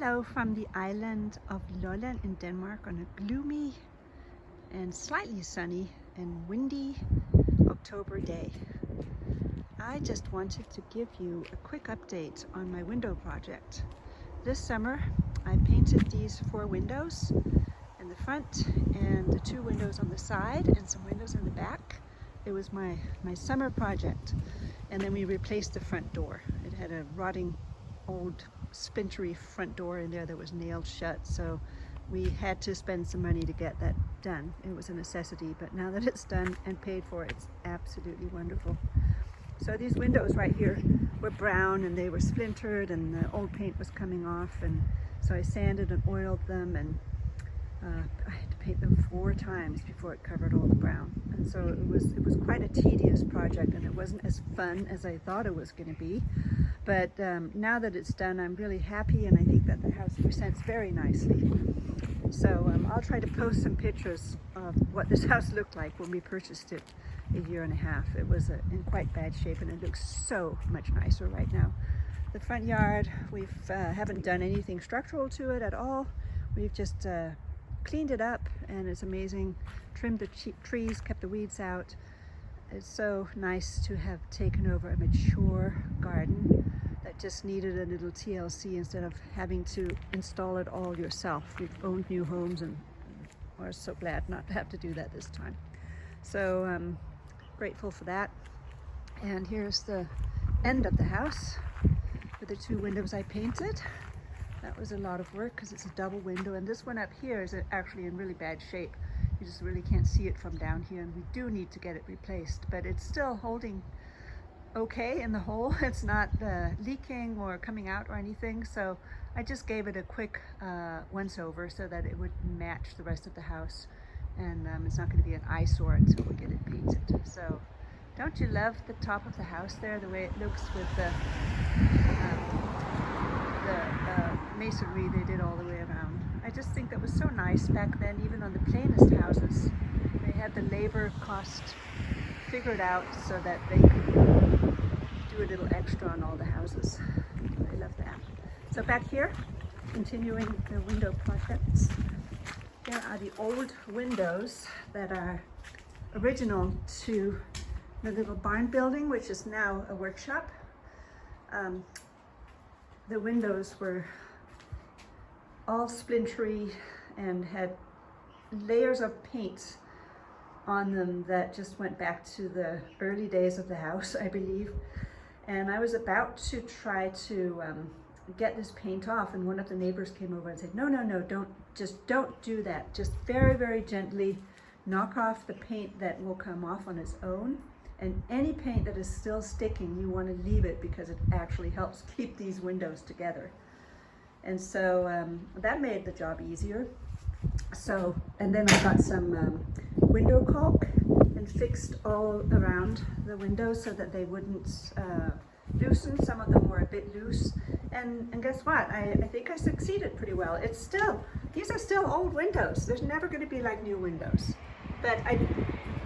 Hello from the island of Lolland in Denmark on a gloomy and slightly sunny and windy October day. I just wanted to give you a quick update on my window project. This summer I painted these 4 windows in the front and the 2 windows on the side and some windows in the back. It was my summer project, and then we replaced the front door. It had a rotting old splintery front door in there that was nailed shut, so we had to spend some money to get that done. It was a necessity, but now that it's done and paid for, it's absolutely wonderful. So these windows right here were brown and they were splintered and the old paint was coming off, and so I sanded and oiled them, and I had to paint them 4 times before it covered all the brown. And so it was quite a tedious project, and it wasn't as fun as I thought it was going to be. But now that it's done, I'm really happy, and I think that the house presents very nicely. So I'll try to post some pictures of what this house looked like when we purchased it a year and a half. It was in quite bad shape, and it looks so much nicer right now. The front yard, we haven't done anything structural to it at all. We've just cleaned it up, and it's amazing. Trimmed the trees, kept the weeds out. It's so nice to have taken over a mature garden that just needed a little TLC instead of having to install it all yourself. We've owned new homes and we're so glad not to have to do that this time. So I'm grateful for that. And here's the end of the house with the 2 windows I painted. That was a lot of work because it's a double window, and this one up here is actually in really bad shape. You just really can't see it from down here, and we do need to get it replaced, but it's still holding okay in the hole. It's not leaking or coming out or anything, so I just gave it a quick once over so that it would match the rest of the house, and it's not going to be an eyesore until we get it painted. So don't you love the top of the house there, the way it looks with the masonry they did all the way around? I just think that was so nice back then. Even on the plainest houses, they had the labor cost figured out so that they could do a little extra on all the houses. I love that. So back here, continuing the window projects, here are the old windows that are original to the little barn building, which is now a workshop. The windows were all splintery and had layers of paint on them that just went back to the early days of the house, I believe. And I was about to try to get this paint off, and one of the neighbors came over and said, no, don't do that. Just very, very gently knock off the paint that will come off on its own. And any paint that is still sticking, you want to leave it because it actually helps keep these windows together. And so that made the job easier. So, and then I got some window caulk and fixed all around the windows so that they wouldn't loosen. Some of them were a bit loose. And guess what? I think I succeeded pretty well. These are still old windows. There's never going to be like new windows. But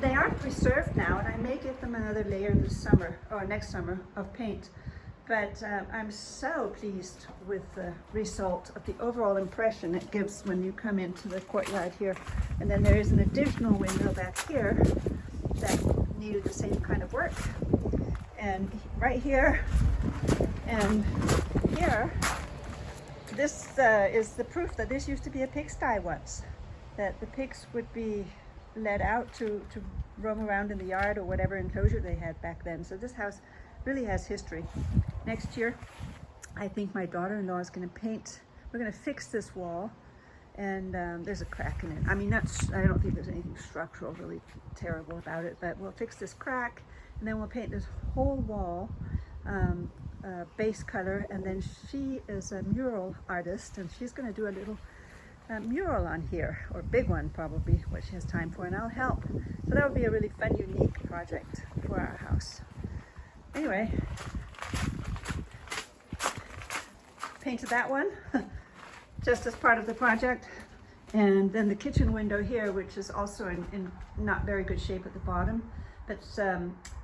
they are preserved now, and I may give them another layer this summer or next summer of paint. But I'm so pleased with the result of the overall impression it gives when you come into the courtyard here. And then there is an additional window back here that needed the same kind of work. And right here and here, this is the proof that this used to be a pigsty once, that the pigs would be let out to roam around in the yard or whatever enclosure they had back then. So this house really has history. Next year, I think my daughter-in-law is going to paint. We're going to fix this wall, and there's a crack in it. I mean, I don't think there's anything structural really terrible about it, but we'll fix this crack, and then we'll paint this whole wall base color. And then she is a mural artist, and she's going to do a little mural on here, or a big one probably, what she has time for, and I'll help. So that would be a really fun, unique project for our house. Anyway, painted that one just as part of the project, and then the kitchen window here, which is also in not very good shape at the bottom, but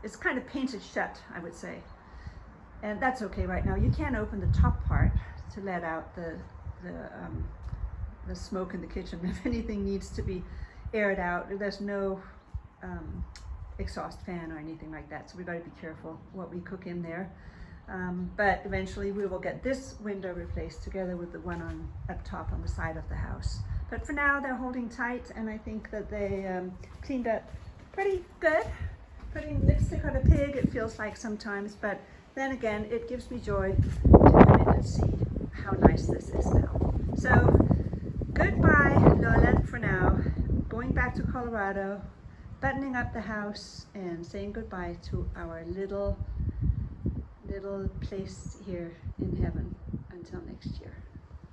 it's kind of painted shut, I would say, and that's okay right now. You can't open the top part to let out the the smoke in the kitchen. If anything needs to be aired out, there's no exhaust fan or anything like that, so we've got to be careful what we cook in there. But eventually we will get this window replaced together with the one on up top on the side of the house. But for now they're holding tight, and I think that they cleaned up pretty good. Putting lipstick on a pig, it feels like sometimes, but then again, it gives me joy to come in and see how nice this is now. So goodbye Lola for now. Going back to Colorado, buttoning up the house and saying goodbye to our little place here in heaven until next year.